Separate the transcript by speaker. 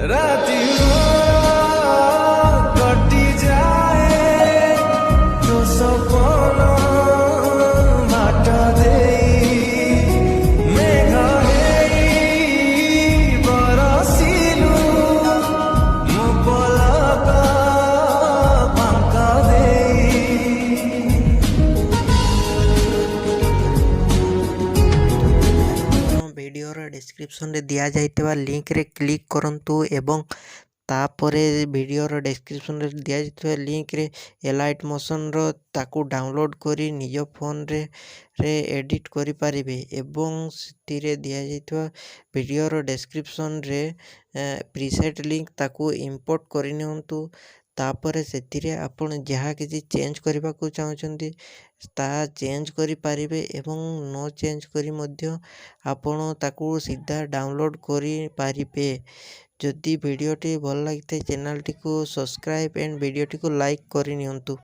Speaker 1: राति कटी जाए तो सपन बाट दे मेघ बरसिलु मो पलक फांका दे
Speaker 2: वीडियोर डिस्क्रिप्शन रे दिया जाइतबा लिंक रे क्लिक करंतु एवं तापरे वीडियोर डिस्क्रिप्शन रे दिया जाइतबा लिंक रे एलाइट मोशन रो ताकू डाउनलोड करी निज फोन रे एडिट करि पारिबे एवं सितिरे दिया जाइतबा वीडियोर डिस्क्रिप्शन रे प्रीसेट लिंक ताकू इंपोर्ट करि नियंतु। तापरे सेतिरे आपण जहाँ किसी चेंज करबा को चाहउछंती ता चेंज करि पारिबे एवं नो चेंज करी मध्य आपण ताकू सीधा डाउनलोड करि पारिबे। जदि वीडियोटी भल लागिते चैनल टी को सब्सक्राइब एंड वीडियोटी को लाइक करि नियंतु।